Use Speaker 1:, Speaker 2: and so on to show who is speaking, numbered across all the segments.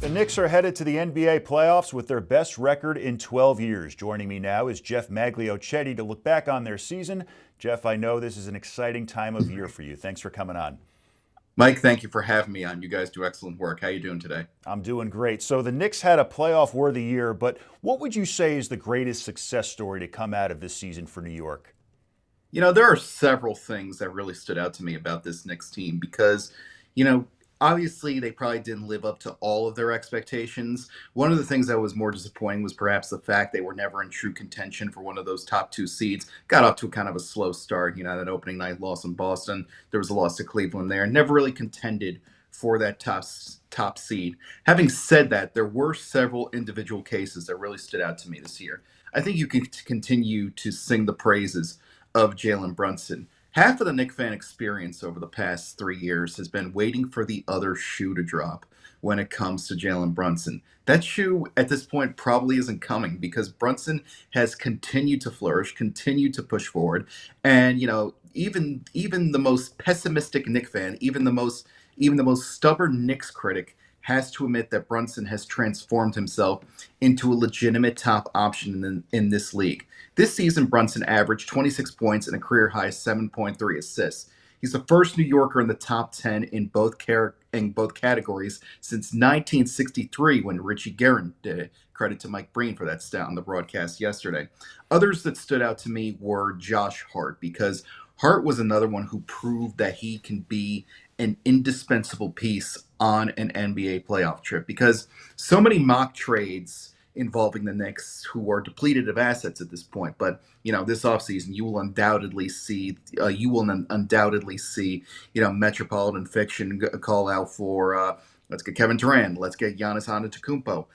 Speaker 1: The Knicks are headed to the NBA playoffs with their best record in 12 years. Joining me now is Geoff Magliochetti to look back on their season. Geoff, I know this is an exciting time of year for you. Thanks for coming on.
Speaker 2: Mike, thank you for having me on. You guys do excellent work. How you doing today?
Speaker 1: I'm doing great. So the Knicks had a playoff-worthy year, but what would you say is the greatest success story to come out of this season for New York?
Speaker 2: There are several things that really stood out to me about this Knicks team because, you know, obviously they probably didn't live up to all of their expectations. One of the things that was more disappointing was perhaps the fact they were never in true contention for one of those top two seeds. Got off to a kind of a slow start. That opening night loss in Boston. There was a loss to Cleveland there. Never really contended for that top seed. Having said that, there were several individual cases that really stood out to me this year. I think you can continue to sing the praises of Jalen Brunson. Half of the Knick fan experience over the past 3 years has been waiting for the other shoe to drop when it comes to Jalen Brunson. That shoe at this point probably isn't coming because Brunson has continued to flourish, continued to push forward, and even the most pessimistic Knick fan, even the most stubborn Knicks critic has to admit that Brunson has transformed himself into a legitimate top option in this league. This season, Brunson averaged 26 points and a career high 7.3 assists. He's the first New Yorker in the top 10 in both categories since 1963 when Richie Guerin did it. Credit to Mike Breen for that stat on the broadcast yesterday. Others that stood out to me were Josh Hart because Hart was another one who proved that he can be an indispensable piece on an NBA playoff trip because so many mock trades involving the Knicks who are depleted of assets at this point. But this offseason, you will undoubtedly see Metropolitan Fiction call out for let's get Kevin Durant, let's get Giannis Antetokounmpo.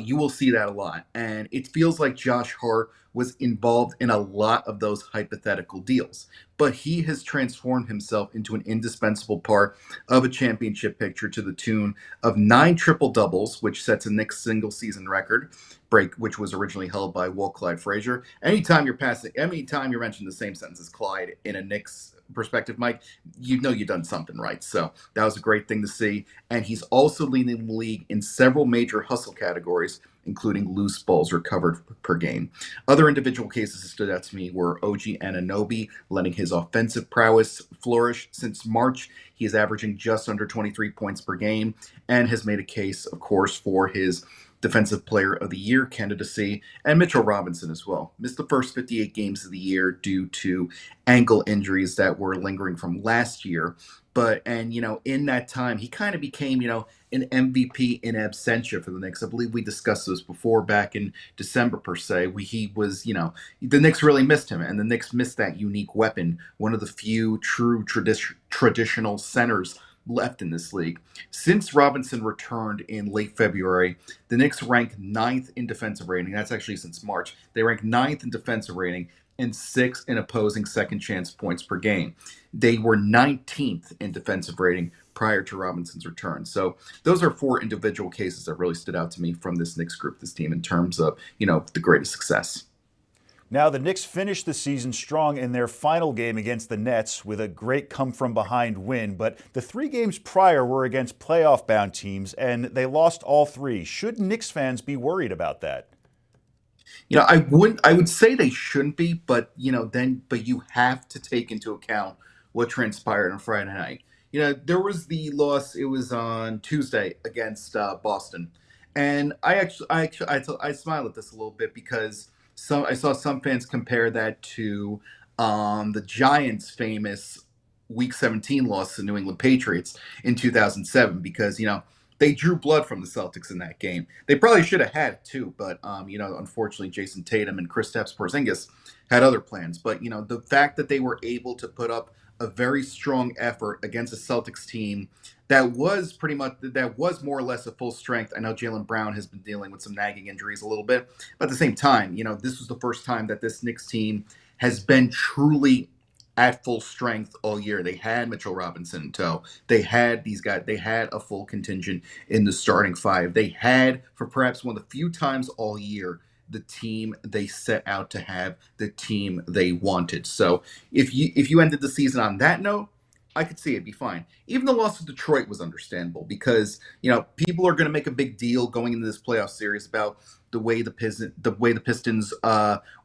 Speaker 2: You will see that a lot, and it feels like Josh Hart was involved in a lot of those hypothetical deals. But he has transformed himself into an indispensable part of a championship picture to the tune of 9 triple doubles, which sets a Knicks single season record break, which was originally held by Walt Clyde Frazier. Anytime you mention the same sentence as Clyde in a Knicks perspective, Mike, you know you've done something right. So that was a great thing to see. And he's also leading the league in several major hustle categories, including loose balls recovered per game. Other individual cases that stood out to me were OG Anunoby letting his offensive prowess flourish. Since March, he is averaging just under 23 points per game and has made a case, of course, for his Defensive Player of the Year candidacy, and Mitchell Robinson as well. Missed the first 58 games of the year due to ankle injuries that were lingering from last year. In that time, he kind of became, an MVP in absentia for the Knicks. I believe we discussed this before back in December, per se. He was, the Knicks really missed him, and the Knicks missed that unique weapon, one of the few true traditional centers left in this league. Since Robinson returned in late February, the Knicks rank ninth in defensive rating. That's actually since March. They rank ninth in defensive rating and sixth in opposing second chance points per game. They were 19th in defensive rating prior to Robinson's return. So those are 4 individual cases that really stood out to me from this Knicks group, this team, in terms of, the greatest success.
Speaker 1: Now, the Knicks finished the season strong in their final game against the Nets with a great come-from-behind win, but the 3 games prior were against playoff-bound teams, and they lost all 3. Should Knicks fans be worried about that?
Speaker 2: I would say they shouldn't be, but you have to take into account what transpired on Friday night. There was the loss. It was on Tuesday against Boston, and I smile at this a little bit because I saw some fans compare that to the Giants' famous Week 17 loss to New England Patriots in 2007 because they drew blood from the Celtics in that game. They probably should have had it too, but unfortunately, Jason Tatum and Kristaps Porzingis had other plans. But the fact that they were able to put up a very strong effort against a Celtics team that was more or less at full strength. I know Jaylen Brown has been dealing with some nagging injuries a little bit, but at the same time, this was the first time that this Knicks team has been truly at full strength all year. They had Mitchell Robinson in tow. They had these guys. They had a full contingent in the starting 5. They had, for perhaps one of the few times all year, the team they set out to have, the team they wanted. So if you ended the season on that note, I could see it be fine. Even the loss of Detroit was understandable because people are going to make a big deal going into this playoff series about the Pistons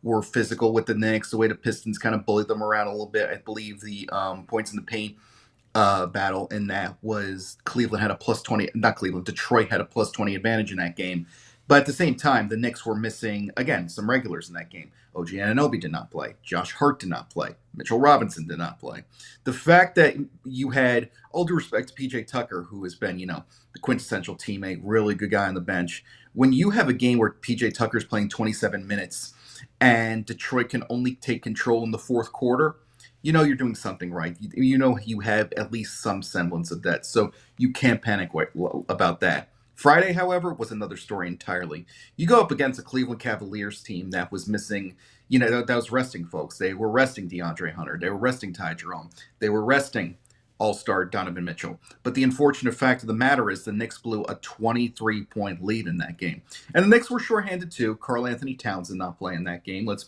Speaker 2: were physical with the Knicks, the way the Pistons kind of bullied them around a little bit. I believe the points in the paint battle in that was Cleveland had a plus 20, not Cleveland, Detroit had a plus 20 advantage in that game. But at the same time, the Knicks were missing, again, some regulars in that game. OG Anunoby did not play. Josh Hart did not play. Mitchell Robinson did not play. The fact that you had, all due respect to PJ Tucker, who has been, the quintessential teammate, really good guy on the bench. When you have a game where PJ Tucker's playing 27 minutes and Detroit can only take control in the fourth quarter, you're doing something right. You have at least some semblance of that. So you can't panic about that. Friday, however, was another story entirely. You go up against a Cleveland Cavaliers team that was missing, that was resting folks. They were resting DeAndre Hunter. They were resting Ty Jerome. They were resting all-star Donovan Mitchell. But the unfortunate fact of the matter is the Knicks blew a 23-point lead in that game. And the Knicks were shorthanded too. Karl Anthony Towns did not play in that game. Let's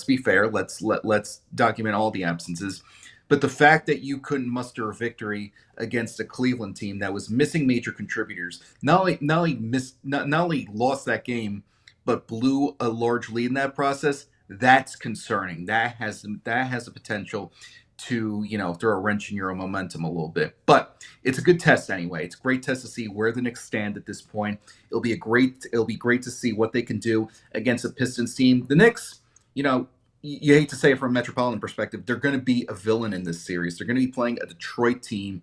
Speaker 2: be fair. Let's document all the absences. But the fact that you couldn't muster a victory against a Cleveland team that was missing major contributors, not only lost that game, but blew a large lead in that process, that's concerning. That has the potential to throw a wrench in your own momentum a little bit. But it's a good test anyway. It's a great test to see where the Knicks stand at this point. It'll be great to see what they can do against a Pistons team. The Knicks, you hate to say it from a Metropolitan perspective, they're going to be a villain in this series. They're going to be playing a Detroit team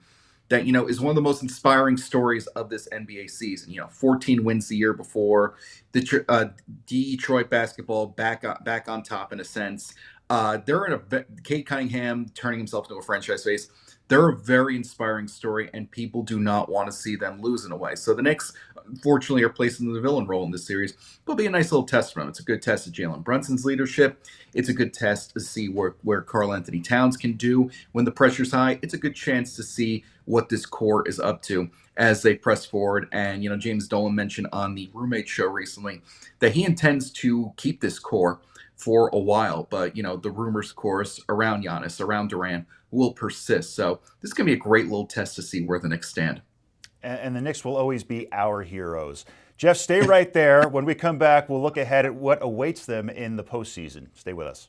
Speaker 2: that is one of the most inspiring stories of this NBA season. 14 wins the year before. The Detroit basketball back on top in a sense. They're in Cade Cunningham turning himself into a franchise face. They're a very inspiring story, and people do not want to see them lose in a way. So the Knicks, unfortunately, are placed in the villain role in this series. It'll be a nice little test for them. It's a good test of Jalen Brunson's leadership. It's a good test to see where Karl Anthony Towns can do when the pressure's high. It's a good chance to see what this core is up to as they press forward. And, James Dolan mentioned on the Roommate show recently that he intends to keep this core for a while. But, the rumors, of course, around Giannis, around Durant, will persist. So this is going to be a great little test to see where the Knicks stand.
Speaker 1: And the Knicks will always be our heroes. Geoff, stay right there. When we come back, we'll look ahead at what awaits them in the postseason. Stay with us.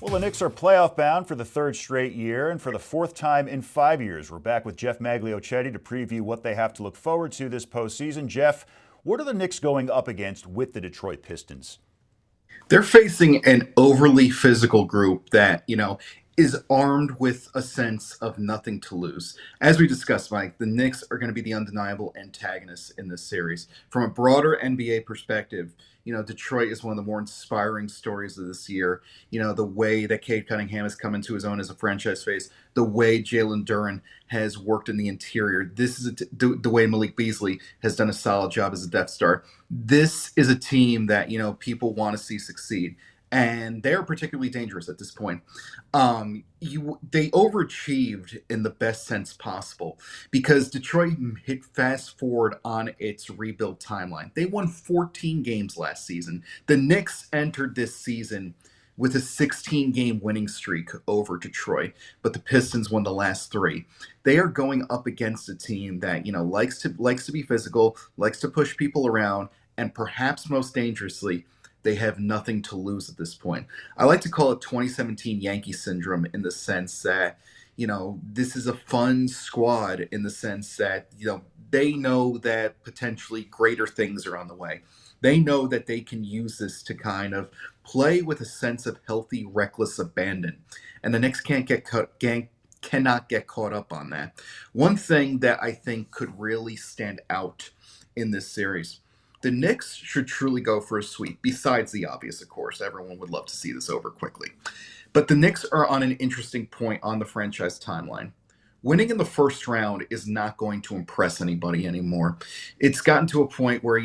Speaker 1: Well, the Knicks are playoff bound for the third straight year, and for the fourth time in 5 years, we're back with Geoff Magliochetti to preview what they have to look forward to this postseason. Geoff, what are the Knicks going up against with the Detroit Pistons?
Speaker 2: They're facing an overly physical group that, is armed with a sense of nothing to lose. As we discussed, Mike, the Knicks are going to be the undeniable antagonists in this series. From a broader NBA perspective, Detroit is one of the more inspiring stories of this year. The way that Cade Cunningham has come into his own as a franchise face, the way Jalen Duren has worked in the interior. This is the way Malik Beasley has done a solid job as a Death Star. This is a team that, people want to see succeed. And they're particularly dangerous at this point. They overachieved in the best sense possible because Detroit hit fast forward on its rebuild timeline. They won 14 games last season. The Knicks entered this season with a 16-game winning streak over Detroit, but the Pistons won the last 3. They are going up against a team that likes to be physical, likes to push people around, and perhaps most dangerously, they have nothing to lose at this point. I like to call it 2017 Yankee syndrome in the sense that, this is a fun squad in the sense that, they know that potentially greater things are on the way. They know that they can use this to kind of play with a sense of healthy, reckless abandon. And the Knicks cannot get caught up on that. One thing that I think could really stand out in this series, the Knicks should truly go for a sweep, besides the obvious, of course. Everyone would love to see this over quickly. But the Knicks are on an interesting point on the franchise timeline. Winning in the first round is not going to impress anybody anymore. It's gotten to a point where,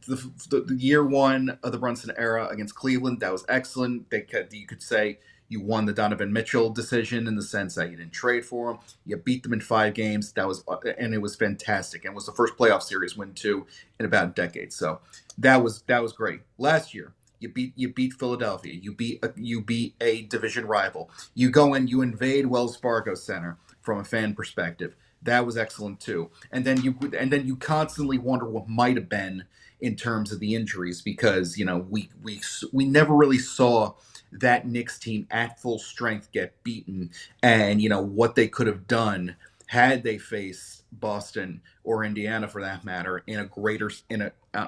Speaker 2: the year one of the Brunson era against Cleveland, that was excellent. You could say you won the Donovan Mitchell decision in the sense that you didn't trade for him. You beat them in 5 games. And it was fantastic. And it was the first playoff series win too in about a decade. So that was great. Last year, you beat Philadelphia. You beat a division rival. You go and you invade Wells Fargo Center from a fan perspective. That was excellent too. And then you constantly wonder what might have been in terms of the injuries because we never really saw that Knicks team at full strength get beaten, and what they could have done had they faced Boston or Indiana for that matter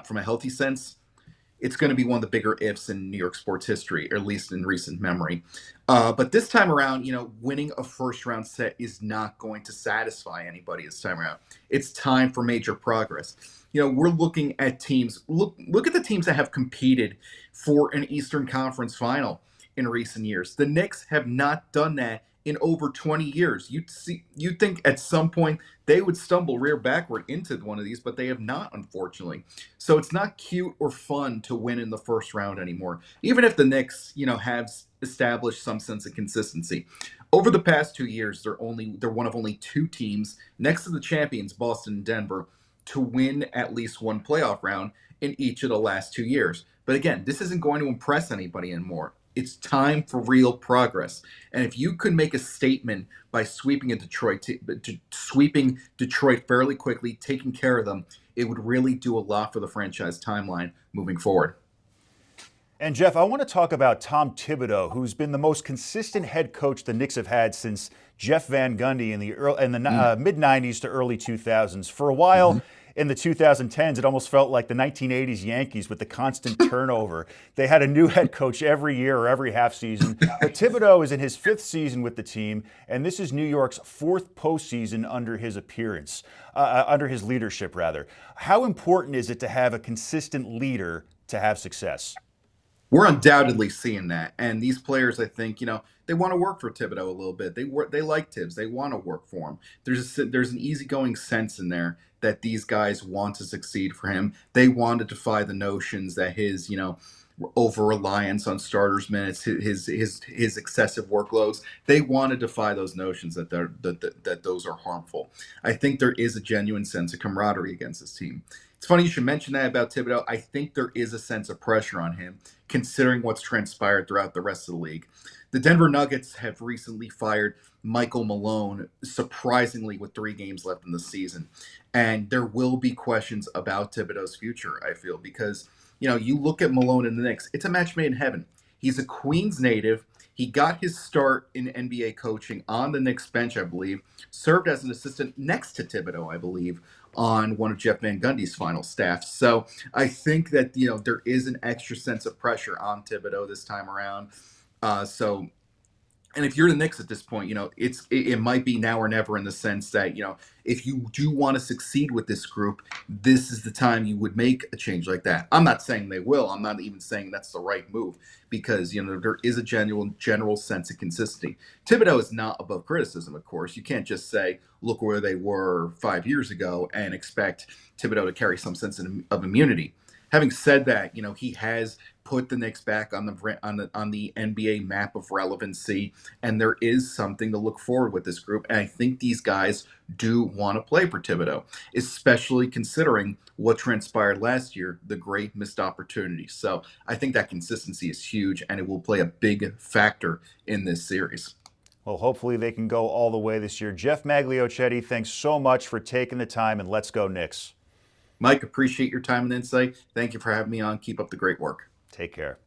Speaker 2: from a healthy sense. It's going to be one of the bigger ifs in New York sports history, or at least in recent memory. But this time around, winning a first round set is not going to satisfy anybody this time around. It's time for major progress. We're looking at teams. Look at the teams that have competed for an Eastern Conference final in recent years. The Knicks have not done that in over 20 years. You'd think at some point they would stumble rear backward into one of these, but they have not, unfortunately. So it's not cute or fun to win in the first round anymore, even if the Knicks, have established some sense of consistency. Over the past 2 years, they're one of only 2 teams next to the champions, Boston and Denver, to win at least one playoff round in each of the last 2 years. But again, this isn't going to impress anybody anymore. It's time for real progress. And if you could make a statement by sweeping Detroit fairly quickly, taking care of them, it would really do a lot for the franchise timeline moving forward.
Speaker 1: And Geoff, I want to talk about Tom Thibodeau, who's been the most consistent head coach the Knicks have had since Jeff Van Gundy in the mid 90s to early 2000s. For a while, in the 2010s, it almost felt like the 1980s Yankees with the constant turnover. They had a new head coach every year or every half season. But Thibodeau is in his 5th season with the team, and this is New York's 4th postseason under his leadership, rather. How important is it to have a consistent leader to have success?
Speaker 2: We're undoubtedly seeing that, and these players, I think, they want to work for Thibodeau a little bit. They like Tibbs. They want to work for him. There's an easygoing sense in there that these guys want to succeed for him. They want to defy the notions that his over reliance on starters minutes, his excessive workloads. They want to defy those notions that those are harmful. I think there is a genuine sense of camaraderie against this team. It's funny you should mention that about Thibodeau. I think there is a sense of pressure on him, considering what's transpired throughout the rest of the league. The Denver Nuggets have recently fired Michael Malone, surprisingly, with 3 games left in the season. And there will be questions about Thibodeau's future, I feel, because, you look at Malone and the Knicks, it's a match made in heaven. He's a Queens native. He got his start in NBA coaching on the Knicks bench, I believe, served as an assistant next to Thibodeau, I believe, on one of Jeff Van Gundy's final staff. So I think that, there is an extra sense of pressure on Thibodeau this time around. And if you're the Knicks at this point, it might be now or never in the sense that, if you do want to succeed with this group, this is the time you would make a change like that. I'm not saying they will. I'm not even saying that's the right move because, there is a general sense of consistency. Thibodeau is not above criticism, of course. You can't just say, look where they were 5 years ago and expect Thibodeau to carry some sense of immunity. Having said that, he has put the Knicks back on the NBA map of relevancy, and there is something to look forward with this group. And I think these guys do want to play for Thibodeau, especially considering what transpired last year, the great missed opportunity. So I think that consistency is huge, and it will play a big factor in this series.
Speaker 1: Well, hopefully they can go all the way this year. Geoff Magliochetti, thanks so much for taking the time, and let's go Knicks.
Speaker 2: Mike, appreciate your time and insight. Thank you for having me on. Keep up the great work.
Speaker 1: Take care.